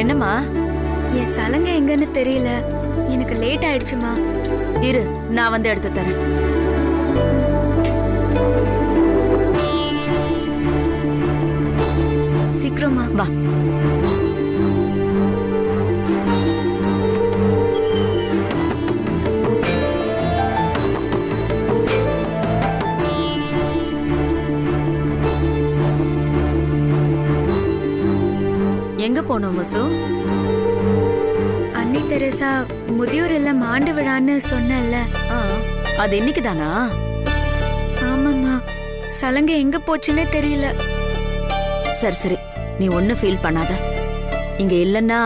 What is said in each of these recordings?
என்னம்மா? என் சலங்கை எங்கன்னு தெரியல, எனக்கு லேட் ஆயிடுச்சுமா. இரு, நான் வந்து எடுத்து தரேன். சீக்கிரமா வா. எங்க போனோம் வசு? அன்னை தெரசா முதியோர் இல்லம் ஆண்டு விழான்னு சொன்னல. அது இன்னைக்கு தானா? ஆமாம்மா, சலங்கை எங்க போச்சுன்னே தெரியல. சரி சரி, நீ ஒன்னும் ஃபீல் பண்ணாத. இங்க இல்லன்னா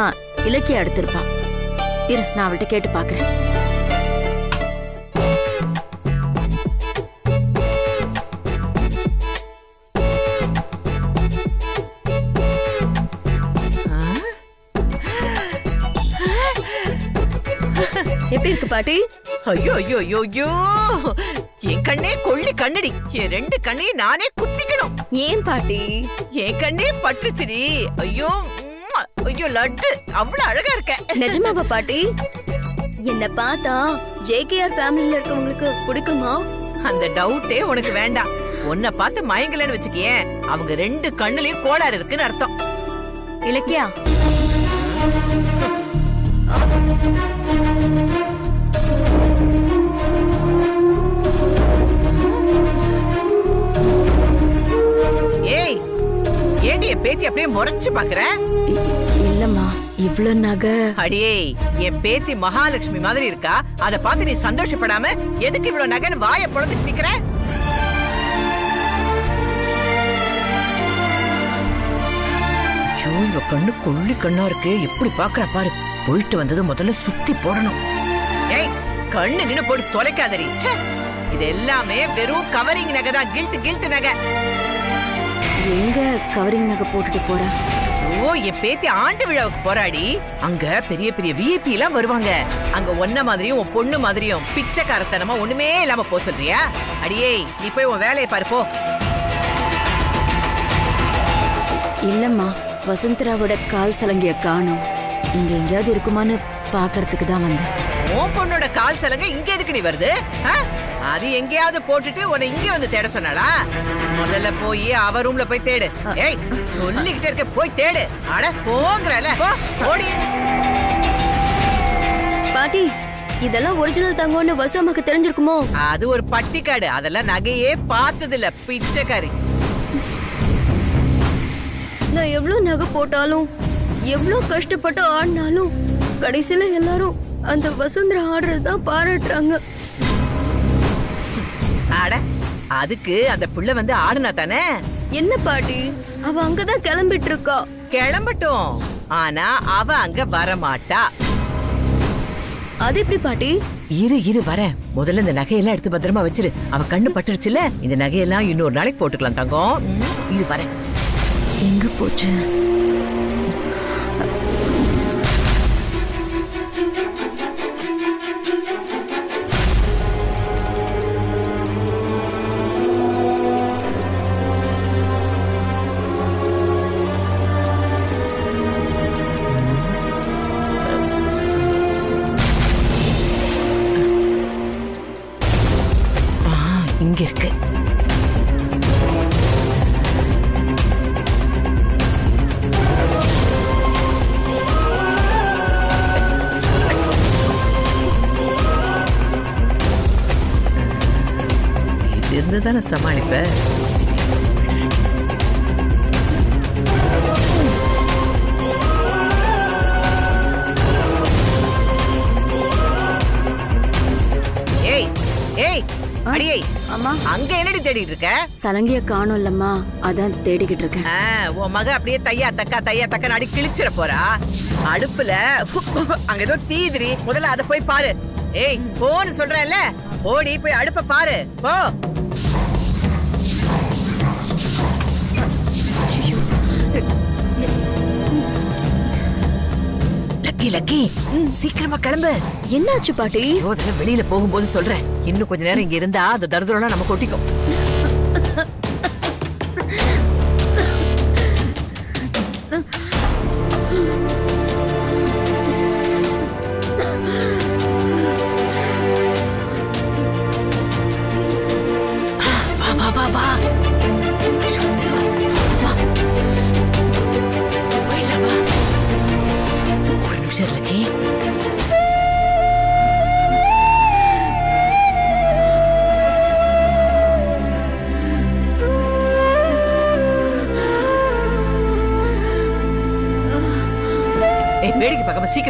இலக்கிய எடுத்திருப்பா. இரு, நான் அவள்கிட்ட கேட்டு பாக்குறேன். எப்படி இருக்கு பாட்டி? ஐயோ ஐயோ ஐயோ ஐயோ, என் கண்ணே கொள்ளி கண்ணடி. என் ரெண்டு கண்ணையும் நானே குத்திக்கணும். ஏன் பாட்டி? என் கண்ணே பட்டுச்சுடி. ஐயோ ஐயோ, லட்டு அவ்வளவு அழகா இருக்க. நிஜமாவா பாட்டி? என்ன பார்த்தா ஜேகேஆர் ஃபேமிலில இருக்கவங்களுக்கு பிடிக்குமா? அந்த டவுட்டே உனக்கு வேண்டாம். உன்னை பார்த்து மயங்கலன்னு வச்சுக்கியேன், அவங்க ரெண்டு கண்ணுலயும் கோளாறு இருக்குன்னு அர்த்தம். இலக்கியா, ஏய், ஏண்டி என் பேத்தி அப்படியே முறைச்சு பாக்குற? இல்லம்மா, இவ்ளோ நகை. அடியே, என் பேத்தி மகாலட்சுமி மாதிரி இருக்கா. அத பார்த்து நீ சந்தோஷப்படாம எதுக்கு இவ்வளவு நகைன்னு வாயை பொழந்துட்டு நிக்கிற? ஐயோ, இவ கண்ணு கொள்ளி கண்ணா இருக்கு. எப்படி பாக்குற பாரு. போயிட்டு வந்தது முதல்ல சுத்தி போடணும். ஏய், கண்ணு கிண்ணு போட்டு தொலைக்காதடி. இது எல்லாமே வெறும் கவரிங் நகை தான். கில்ட் நகை. எங்க கவரிங் நகை போட்டுட்டு போற? ஓ, என் பேத்தி ஆண்டு விழாவுக்கு போராடி. அங்க பெரிய பெரிய விஐபி எல்லாம் வருவாங்க. அங்க ஒன்ன மாதிரியும் உன் பொண்ணு மாதிரியும் பிச்சைக்காரத்தனமா ஒண்ணுமே இல்லாம போ சொல்றியா? அடியே, நீ போய் உன் வேலையை பாரு போ. இல்லம்மா, வசுந்தராவோட கால் சலங்கைய காணோம். இங்க எங்கேயாவது இருக்குமான்னு பாக்குறதுக்கு தான் வந்தேன். உன் பொண்ணோட கால் சலங்கை இங்க எதுக்கு நீ வருது? அது எங்கேயாவது போட்டுட்டு உன்னை இங்க வந்து தேட சொன்னாளா? முதல்ல போய் அவ ரூம்ல போய் தேடு. ஏய், சொல்லிக்கிட்டே இருக்க, போய் தேடு. அட போங்கறல, போ ஓடி. பாட்டி, இதெல்லாம் ஒரிஜினல் தங்கம்னு வசு அம்மாக்கு தெரிஞ்சிருக்குமோ? அது ஒரு பட்டிக்காடு. அதெல்லாம் நகையே பார்த்தது இல்ல, பிச்சைக்காரி. நான் எவ்வளவு நகை போட்டாலும், எவ்வளவு கஷ்டப்பட்டு ஆடினாலும், கடைசியில எல்லாரும் அந்த வசுந்தரா ஆடுறதுதான் பாராட்டுறாங்க. அட, அதுக்கு அந்த புள்ள வந்து ஆடுனா தானே. என்ன பாட்டி, அவ அங்கதான் கிளம்பிட்டு இருக்கா. கிளம்பட்டும், ஆனா அவ அங்க வரமாட்டா. அது எப்படி பாட்டி? இரு வர. முதல்ல இந்த நகையெல்லாம் எடுத்து பத்திரமா வச்சிரு. அவ கண்ணு பட்டுருச்சுல, இந்த நகையெல்லாம் இன்னொரு நாளைக்கு போட்டுக்கலாம் தங்கம். இது வர. எங்க போச்சு? இங்க இருக்கு. இது இருந்துதானே சமாளிப்ப. ஏய் ஏய், அடியே, அம்மா, அங்க என்னடி தேடிட்டு இருக்க? சலங்கைய காணோம் இல்லம்மா, அதான் தேடிக்கிட்டு இருக்கேன். உன் மக அப்படியே தையா தக்கா அடி கிழிச்சிட போறா. அடுப்புல அங்க ஏதோ தீதிரி. முதல்ல அத போய் பாரு. ஏய், போன்னு சொல்றேன்ல, ஓடி போய் அடுப்ப பாரு போ. லக்கி சீக்கிரமா கிளம்பு. என்னாச்சு பாட்டி? வெளியில போகும்போது சொல்றேன். இன்னும் கொஞ்ச நேரம் இங்க இருந்தா அந்த தருதலாம் நம்ம கொட்டிக்கும்.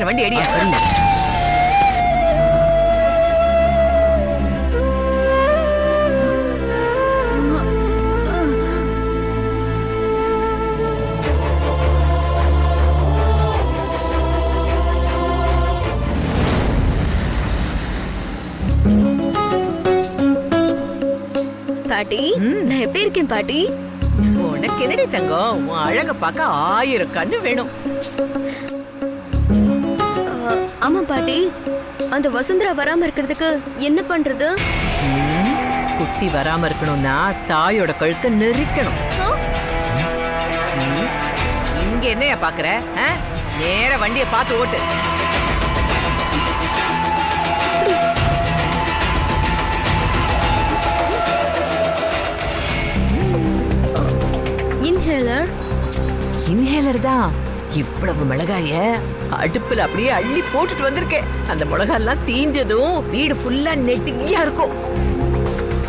சீக்கிரம் வண்டி அடியா. சரி. பாட்டி நான் எப்படி இருக்கேன் பாட்டி? உனக்கு என்னடி தங்கம், உன் அழக பார்க்க 1000 கண்ணு வேணும். ஆமா பாட்டி, அந்த வசுந்தரா வராம இருக்கிறதுக்கு என்ன பண்றது? குட்டி வராம இருக்கணும்னா தாயோட கழுத்தை நெரிக்கணும். இங்க என்னையா பாக்குற? நேர வண்டிய பார்த்து ஓட்டு. இன்ஹேலர் தான். இவ்வளவு மிளகாய அடுப்புல அப்படியே அள்ளி போட்டுட்டு வந்திருக்கேன். அந்த மிளகாயெல்லாம் தீஞ்சதும் வீடு ஃபுல்லா நெட்டியா இருக்கும்.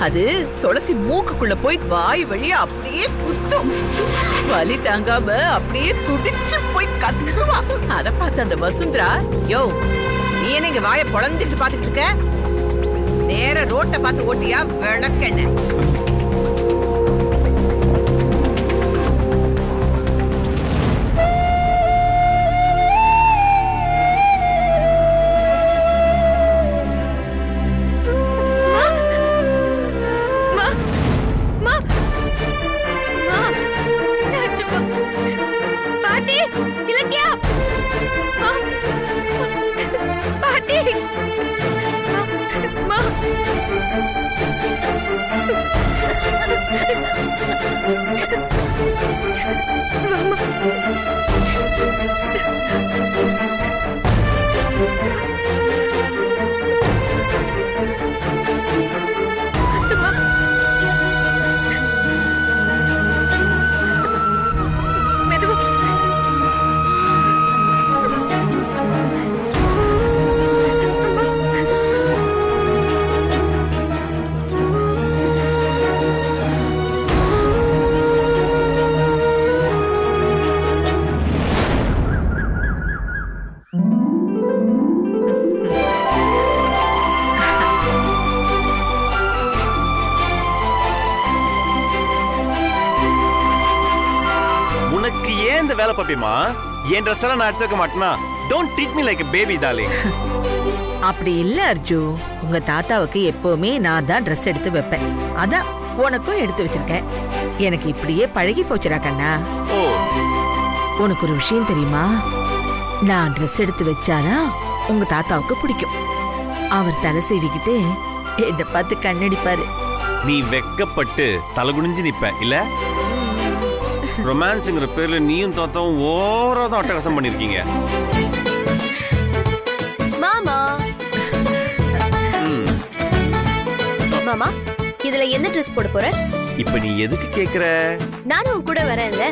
அது துளசி மூக்குக்குள்ள போய் வாய் வழியா அப்படியே குத்தும். வலி தாங்காம அப்படியே துடிச்சு போய் கத்துவா. அத பார்த்து அந்த வசுந்தரா, யோ நீ என்ன இங்க வாயை பொழந்துட்டு பாத்துட்டு இருக்க? நேர ரோட்டை பார்த்து ஓட்டியா விளக்கெண்ண. வேலை பாப்பிமா, என் ட்ரெஸ் எல்லாம் நான் எடுத்து வைக்க மாட்டேனா? Don't treat me like a baby darling. அப்படி இல்ல அர்ஜு, உங்க தாத்தாவுக்கு எப்பவுமே நான் தான் ட்ரெஸ் எடுத்து வைப்பேன். அதான் உனக்கும் எடுத்து வச்சிருக்கேன். எனக்கு இப்படியே பழகி போச்சுடா கண்ணா. ஓ, உனக்கு ஒரு விஷயம் தெரியுமா? நான் ட்ரெஸ் எடுத்து வச்சாதான் உங்க தாத்தாவுக்கு பிடிக்கும். அவர் தலை சீவிக்கிட்டு என்ன பார்த்து கண்ணடிப்பாரு. நீ வெக்கப்பட்டு தலை குனிஞ்சு நிப்ப இல்ல? ரொமான்ஸ்ங்கிற பேர்ல நீயும் தாத்தாவும் ஓவரா தான் அட்டகாசம் பண்ணிருக்கீங்க. மாமா மாமா, இதுல என்ன ட்ரெஸ் போட போற? இப்ப நீ எதுக்கு கேக்குற? நானும் உன் கூட வரேன்ல,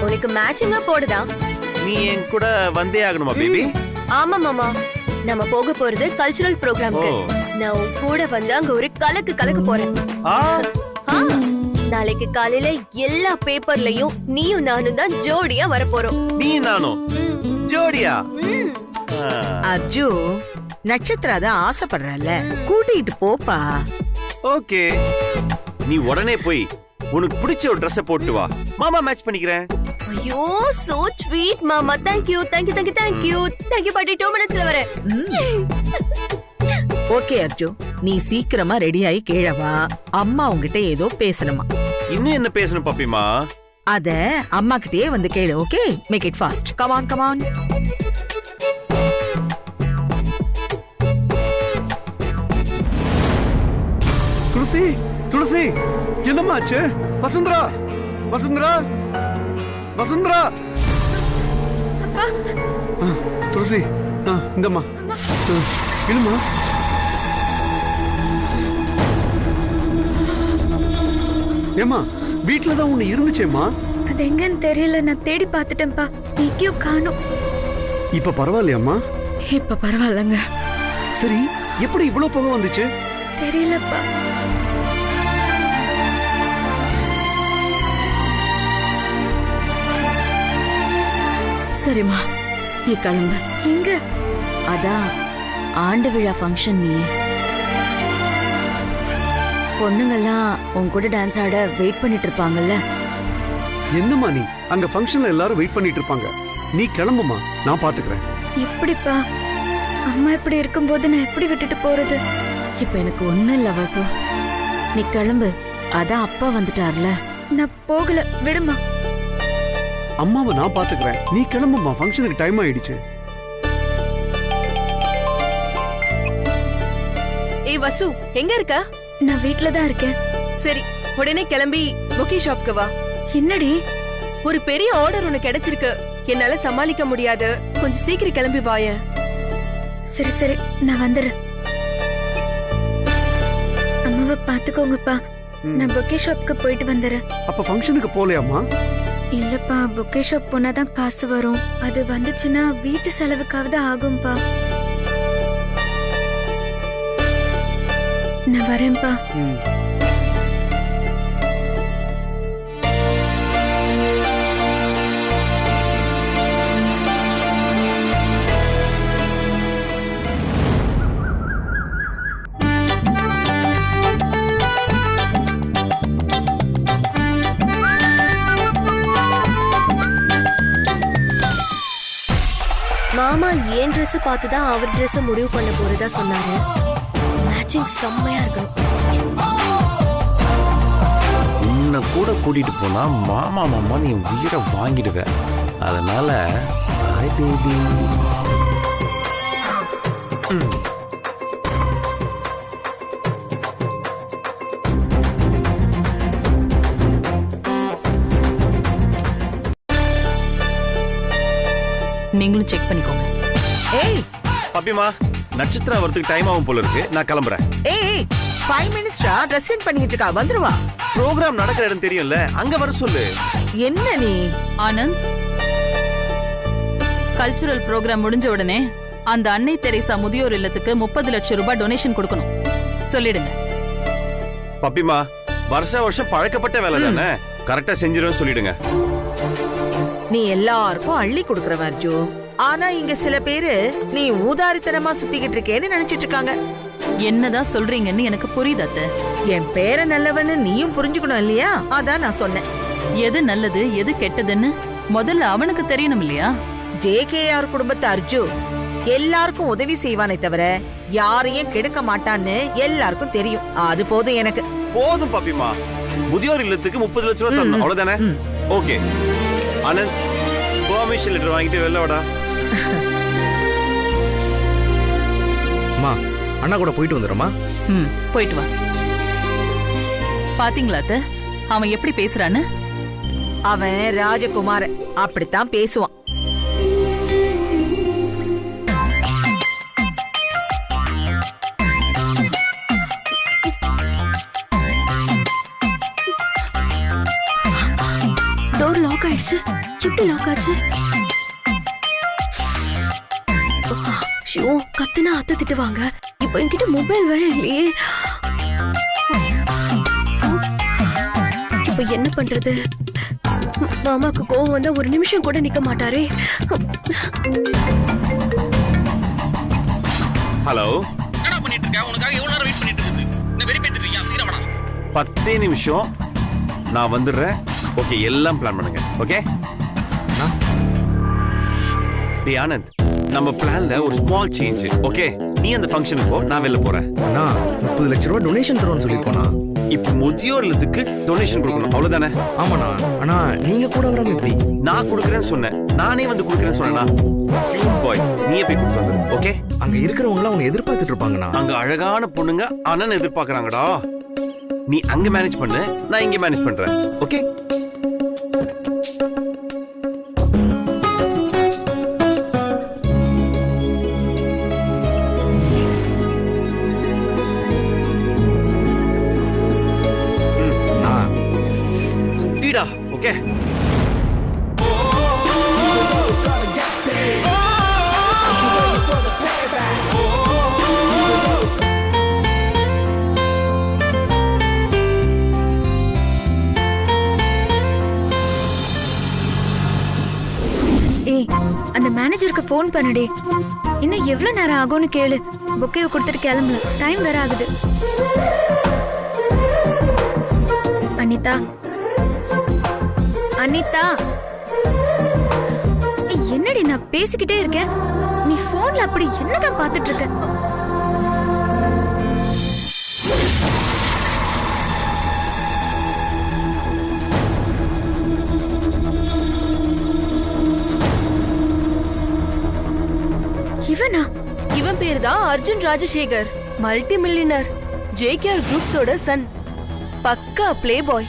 உனக்கு மேட்சிங்கா போடுதா. நீ என் கூட வந்தே ஆகணுமா பேபி? ஆமா மாமா, நம்ம போக போறது கல்ச்சுரல் ப்ரோக்ராம்க்கு. நான் உன் கூட வந்து அங்க ஒரு கலக்கு போறேன். நாளைக்கு காலையில எல்லா பேப்பர்லயும் நீயும் நானும் தான் ஜோடியா வர போறோம். நீ நானும் ஜோடியா? அர்ஜு, நட்சத்திரா தான் ஆசைப்படுறல, கூட்டிட்டு போப்பா. ஓகே, நீ உடனே போய் உனக்கு பிடிச்ச ஒரு ட்ரெஸ் போட்டு வா, மாமா மேட்ச் பண்ணிக்கிறேன். ஐயோ சோ ஸ்வீட் மாமா, தேங்க் யூ பாட்டி. 2 minutesல வரேன். ஓகே அர்ஜு, நீ சீக்கிரமா ரெடி ஆகி கீழே வா. அம்மா உங்ககிட்ட ஏதோ பேசணுமா. இன்னும் என்ன பேசணும் பாப்பிமா? அத அம்மா கிட்டயே வந்து கேளு. Okay, make it fast. Come on. Tulasi என்னம்மா ஆச்சு? வசுந்தரா துளசி, இந்தம்மா இல்லம்மா. ஏமா, வீட்டுலதான் உன்னை இருந்துச்சேம்மா. அது எங்கன்னு தெரியல, நான் தேடி பார்த்துட்டேன்ப்பா, எங்கேயும் காணோம். இப்ப பரவாயில்லையாம்மா? இப்ப பரவாயில்லங்க. சரி, எப்படி இவ்வளவு புகை வந்துச்சு? தெரியலப்பா. சரிம்மா, நீ கிளம்பு. எங்க? அதான் ஆண்டு விழா ஃபங்க்ஷன். நீ பொண்ணுங்கெல்லாம் உன் கூட டான்ஸ் ஆட வெயிட் பண்ணிட்டு இருப்பாங்கல்ல. என்னம்மா நீ? அங்க ஃபங்க்ஷன்ல எல்லாரும் வெயிட் பண்ணிட்டு இருப்பாங்க. நீ கிளம்புமா, நான் பாத்துக்கிறேன். எப்படிப்பா? அம்மா இப்படி இருக்கும்போது நான் எப்படி விட்டுட்டு போறது? இப்ப எனக்கு ஒண்ணும் இல்ல வாசு, நீ கிளம்பு. அதான் அப்பா வந்துட்டார்ல. நான் போகல, விடுமா. அம்மாவை நான் பாத்துக்கிறேன். நீ கிளம்புமா, ஃபங்க்ஷனுக்கு டைம் ஆயிடுச்சு. ஏய் வசு, எங்க இருக்க? நான் வீட்ல தான் இருக்கேன். சரி, உடனே கிளம்பி பொக்கே ஷாப்க்கு வா. என்னடி? ஒரு பெரிய ஆர்டர் உனக்கு கிடைச்சிருக்கு. என்னால சமாளிக்க முடியாது. கொஞ்சம் சீக்கிரம் கிளம்பி வாய. சரி சரி, நான் வந்துடுறேன். அம்மாவை பாத்துக்கோங்கப்பா. நான் பொக்கே ஷாப்க்கு போயிட்டு வந்துடுறேன். அப்ப ஃபங்க்ஷனுக்கு போலையாம்மா? இல்லப்பா, பொக்கே ஷாப் போனாதான் காசு வரும். அது வந்துச்சுன்னா வீட்டு செலவுக்காவது ஆகும்பா. நான் வரேன்ப்பா. மாமா ஏன் ட்ரெஸ் பார்த்து தான் அவர் ட்ரெஸ் முடிவு பண்ண போறதா சொன்னாரு. மேட்சிங் செம்மையா இருக்கணும். உன்னை கூட கூட்டிட்டு போனா மாமா மாமா நீ உயிரை வாங்கிடுவ. அதனால ஹாய் பேபி. நீங்களும் செக் பண்ணிக்கோங்க. ஏய் பப்பிமா, நட்சத்திரா வரதுக்கு டைம் ஆகும் போல இருக்கு. நான் கிளம்புறேன். ஏய் 5 மினிட்ஸ்டா ட்ரெஸ்ஸிங் பண்ணிட்டு இருக்கா, வந்துருவா. ப்ரோகிராம் நடக்கிற இடம் தெரியும்ல, அங்க வர சொல்லு. என்ன நீ? ஆனந்த், கல்ச்சுரல் ப்ரோக்ராம் முடிஞ்ச உடனே அந்த அன்னை தெரேசா முதியோர் இல்லத்துக்கு 30 லட்சம் ரூபாய் டொனேஷன் கொடுக்கணும். சொல்லிடுங்க. பப்பிமா, வருஷம் பழக்கப்பட்ட வேலை தானே, கரெக்டா செஞ்சிருவேன்னு சொல்லிடுங்க. நீ எல்லாருக்கும் அள்ளி கொடுக்கற வர்ஜு. ஆனா இங்க சில பேரு நீ ஊதாரித்தனமா சுத்திக்கிட்டு இருக்கேன்னு நினைச்சிட்டு இருக்காங்க. என்னதான் சொல்றீங்கன்னு எனக்கு புரியுது அத்தை. என் பேர நல்லவன்னு நீயும் புரிஞ்சுக்கணும் இல்லையா? அதான் நான் சொன்னேன். எது நல்லது எது கெட்டதுன்னு முதல்ல அவனுக்கு தெரியணும் இல்லையா? ஜேகேஆர் குடும்பத்து அர்ஜு எல்லாருக்கும் உதவி செய்வானே தவிர யாரையும் கெடுக்க மாட்டான்னு எல்லாருக்கும் தெரியும். அது போதும் எனக்கு. போதும் பப்பிமா, முதியோர் இல்லத்துக்கு 30 லட்சம் ரூபாய் தரணும், அவ்வளவுதானே? ஓகே ஆனந்த், பெர்மிஷன் லெட்டர் வாங்கிட்டு வெளில வாடா. அம்மா, அண்ணா கூட போயிட்டு வந்துடுறோமா? போயிட்டு வா. பாத்தீங்களா அத்தை, அவன் எப்படி பேசுறான்னு? அவன் ராஜகுமார் அப்படித்தான் பேசுவான். டோர் லாக் ஆயிடுச்சு. எப்படி லாக் ஆச்சு? ஷோ, கத்துனா அத்தை திட்டுவாங்க. இப்போ என்கிட்ட மொபைல் வேற இல்லையே. இப்போ என்ன பண்றது? மாமாக்கு கோவம் வந்தா ஒரு நிமிஷம் கூட நிக்க மாட்டாரே. ஹலோ, என்னடா பண்ணிட்டு இருக்க? உனக்காக எவ்வளவு நேரம் வெயிட் பண்ணிட்டு இருக்குது? என்ன வெரி பேத்திட்டு இருக்கியா? சீக்கிரம் வாடா. 10 நிமிஷம் நான் வந்துடுறேன். ஓகே, எல்லாம் பிளான் பண்ணுங்க. ஓகே டி ஆனந்த், நம்ம பிளான்ல ஒரு ஸ்மால் சேஞ்ச். ஓகே, நீ அந்த ஃபங்க்ஷனுக்கு போ, நான் வெளில போறேன். அண்ணா, 30 லட்சம் ரூபாய் டொனேஷன் தரோன்னு சொல்லிருக்கோண்ணா. இப்ப முதியோர் இல்லத்துக்கு டொனேஷன் கொடுக்கணும், அவ்வளவுதானே? ஆமாண்ணா. அண்ணா, நீங்க கூட வராம எப்படி? நான் கொடுக்குறேன்னு சொன்னேன், நானே வந்து கொடுக்குறேன்னு சொன்னேனா? கியூட் பாய், நீயே போய் கொடுத்து வந்துரு. ஓகே, அங்க இருக்கிறவங்க உன்னை எதிர்பார்த்துட்டு இருப்பாங்கண்ணா. அங்க அழகான பொண்ணுங்க அண்ணன் எதிர்பார்க்கறாங்கடா. நீ அங்க மேனேஜ் பண்ணு, நான் இங்க மேனேஜ் பண்றேன். ஓகே டீடா. ஓகே ஏய், அந்த மேனேஜருக்கு ஃபோன் பண்ணுடி. இன்னும் எவ்வளவு நேரம் ஆகும்னு கேளு. பொக்கேவை கொடுத்துட்டு கிளம்பு. டைம் வேற ஆகுது. அனிதா, அனிதா, என்னடி நான் பேசிக்கிட்டே இருக்கேன், நீ போன்ல அப்படி என்னதான் பார்த்துட்டு இருக்க? இவனா? இவன் பேரு தான் Arjun Rajasekhar, multi millionaire, JKR குரூப்ஸோட சன், பக்கா பிளே பாய்.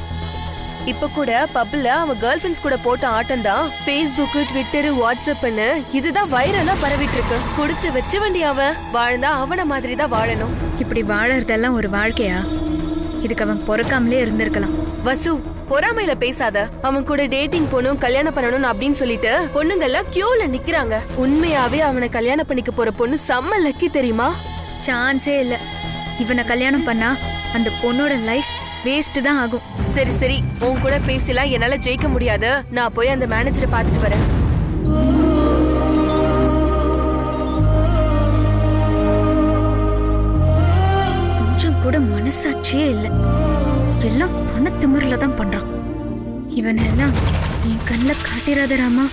இப்ப கூட பப்ல அவன் கேர்ள் ஃபிரெண்ட்ஸ் கூட போட்ட ஆட்டம் தான் Facebook, Twitter, WhatsAppன்னு இதுதான் வைரலா பரவிட்டு இருக்கு. கொடுத்து வச்ச வேண்டிய அவன் வாழ்ந்தா அவன மாதிரி தான் வாழணும். இப்படி வாழறதெல்லாம் ஒரு வாழ்க்கையா? இதுக்கு அவன் பொறுக்காமலே இருந்திருக்கலாம். வசு, பொறாமையில பேசாத. அவன் கூட டேட்டிங் போகணும், கல்யாணம் பண்ணணும் அப்படின்னு சொல்லிட்டு பொண்ணுங்க எல்லாம் கியூல நிக்கிறாங்க. உண்மையாவே அவனை கல்யாணம் பண்ணிக்க போற பொண்ணு செம்ம லக்கி தெரியுமா? சான்ஸே இல்ல. இவனை கல்யாணம் பண்ணா அந்த பொண்ணோட லைஃப் வேஸ்ட் தான் ஆகும். சரி சரி, உன் கூட பேசலாம் என்னால ஜெயிக்க முடியாது. நான் போய் அந்த மேனேஜரை பார்த்துட்டு வரேன். கொஞ்சம் கூட மனசாட்சியே இல்ல. எல்லாம் பண திமிரில தான் பண்றான். இவன் எல்லாம் என் கண்ணுல காட்டிராத ராமா.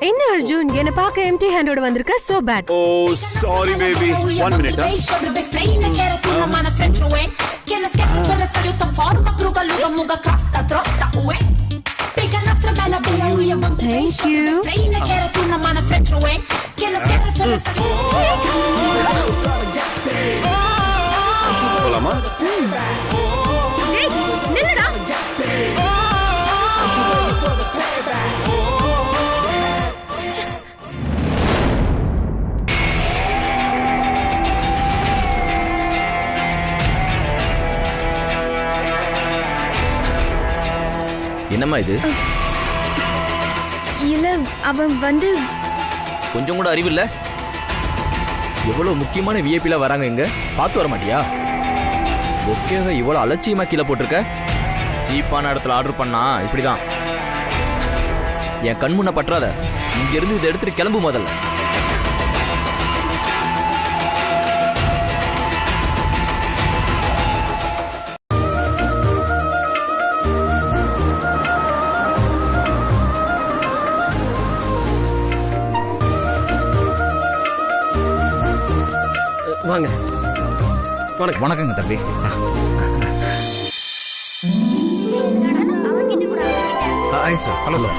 என்ன அர்ஜுன், என்ன பார்க்க எம்டி ஹேண்டோட வந்திருக்க? So bad. Oh sorry baby, 1 minute. Thank you. போலாமா? நில்லுடா. என்னம்மா இது? இல்ல, அவன் வந்து கொஞ்சம் கூட அறிவில்ல. எவ்வளவு முக்கியமான விஐபில வராங்க, இங்க பார்த்து வர மாட்டியா? பொக்கேவை இவ்வளவு அலட்சியமா கீழே போட்டிருக்க. சீப்பான இடத்துல ஆர்டர் பண்ணா இப்படிதான். என் கண் முன்ன பற்றாத. இங்க இருந்து இதை எடுத்துட்டு கிளம்பு முதல்ல. வாங்க. வணக்கங்க தம்பி. Hi sir. Hello sir.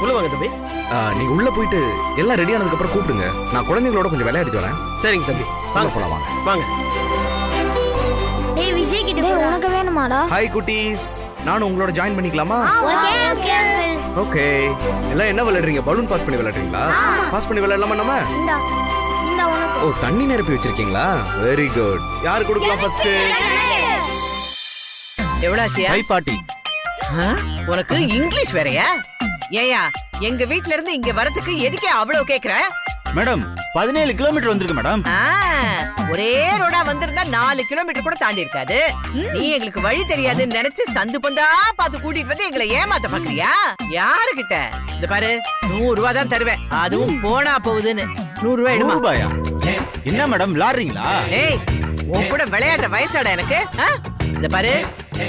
உள்ள வாங்க தம்பி. நீங்க உள்ள போயிட்டு எல்லாம் ரெடி ஆனதுக்கு அப்புறம் கூப்பிடுங்க. நான் குழந்தைங்களோட கொஞ்சம் விளையாடிட்டு வரேன். சரிங்க தம்பி. வாங்க போலாம். வாங்க வாங்க. டேய் விஜய் கிட்ட உனக்கு வேணுமாடா? ஹாய் குட்டீஸ், நானும் உங்களோட ஜாயின் பண்ணிக்கலாமா? Okay okay. ஓகே. எல்லாம் என்ன விளையாடுறீங்க? பலூன் பாஸ் பண்ணி விளையாடுறீங்களா? பாஸ் பண்ணி விளையாடலாமா நம்ம? இந்தா இந்தா உனக்கு. ஓ, தண்ணி நிரப்பி வச்சிருக்கீங்களா? Very good. யார் கொடுக்கலாம் ஃபர்ஸ்ட்? எவ்வளாச்சியா? ஹை பாட்டி. உனக்கு இங்கிலீஷ் வேறயா? ஏயா, எங்க வீட்ல இருந்து இங்க வரதுக்கு எதுக்கே அவ்வளவு கேக்குற? மேடம் 17 கிலோமீட்டர் வந்திருக்கு மேடம். ஒரே ரோடா வந்திருந்தா 4 கிலோமீட்டர் கூட தாண்டி இருக்காது. நீ எங்களுக்கு வழி தெரியாதுன்னு நினைச்சு சந்து பந்தா பார்த்து கூட்டிட்டு வந்து எங்களை ஏமாத்த பாக்குறியா? யாருகிட்ட? இந்த பாரு, 100 ரூபாய் தான் தருவேன். அதுவும் போனா போகுதுன்னு. 100 ரூபாய் எடுமா. ரூபாயா? என்ன மேடம் விளையாடுறீங்களா? ஏய், உன் கூட விளையாடுற வயசாடா எனக்கு? இந்த பாரு,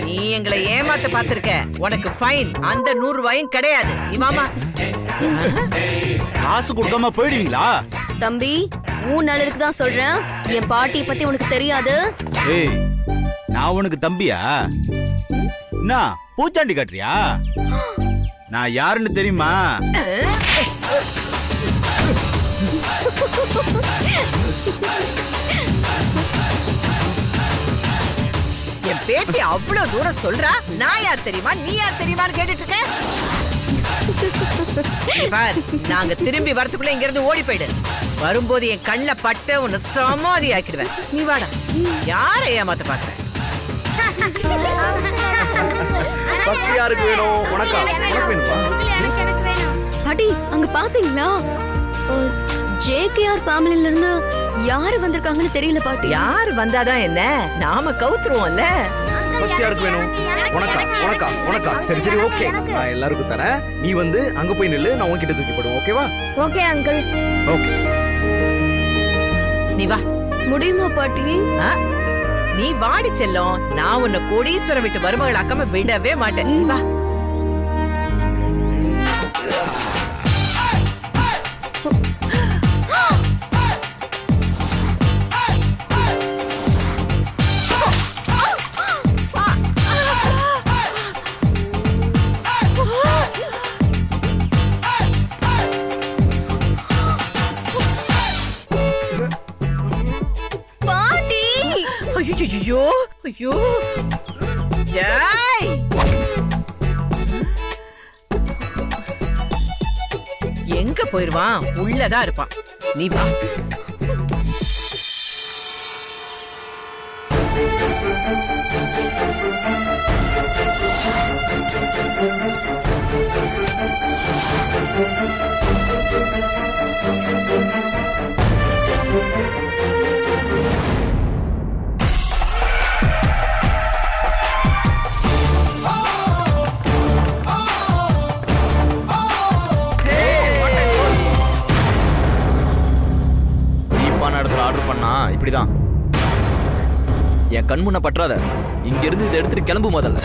நீ எங்களை ஏமாத்த பாத்திருக்க. உனக்கு ஃபைன். அந்த 100 ரூபாயும் கிடையாது. இமாமா, காசு கொடுக்காம போயிடுவீங்களா? தம்பி, உன் நல்லதுக்கு தான் சொல்றேன். என் பாட்டி பத்தி உனக்கு தெரியாது. ஏய், நான் உனக்கு தம்பியா? என்ன பூச்சாண்டி காட்டுறியா? நான் யாருன்னு தெரியுமா? என் பேத்தி அவ்வளவு தூரம் சொல்றா, நான் யார் தெரியுமா, நீ யார் தெரியுமான்னு கேட்டுட்டு இருக்கேன். நாங்க திரும்பி வரதுக்குள்ள இங்க இருந்து ஓடி போயிடு. வரும்போது என் கண்ணுல பட்டு உன்னை சமாதி ஆக்கிடுவேன். நீ வாடா, யார ஏமாத்த பாக்குற? ஃபர்ஸ்ட் யாருக்கு வேணும்? உனக்கா? உனக்கு வேணுமா? அடி அங்க பாத்தீங்களா? ஜேகேஆர் ஃபேமிலில இருந்து யாரு வந்திருக்காங்கன்னு தெரியல பாட்டி. யார் வந்தாதான் என்ன, நாம கவுத்துருவோம்ல. ஃபர்ஸ்ட் யாருக்கு வேணும்? உனக்கா? உனக்கா? உனக்கா? சரி சரி ஓகே, நான் எல்லாருக்கும் தரேன். நீ வந்து அங்க போய் நில்லு, நான் உன்கிட்ட தூக்கி போடுவேன். ஓகேவா? Okay uncle. ஓகே, நீ வா. முடியுமா பாட்டி? நீ வாடி செல்லும், நான் உன்னை கோடீஸ்வரம் விட்டு மருமகள் அக்காம விடவே மாட்டேன். நீ வா. ஐயோ ஐயோ, ஜாய் எங்க போயிருவான்? உள்ளதான் இருப்பான். நீ வா. ஆர்டர் பண்ணா இப்படிதான். என் கண் முன்ன பற்றாத. இங்க இருந்து இதை எடுத்துட்டு கிளம்பு முதல்ல.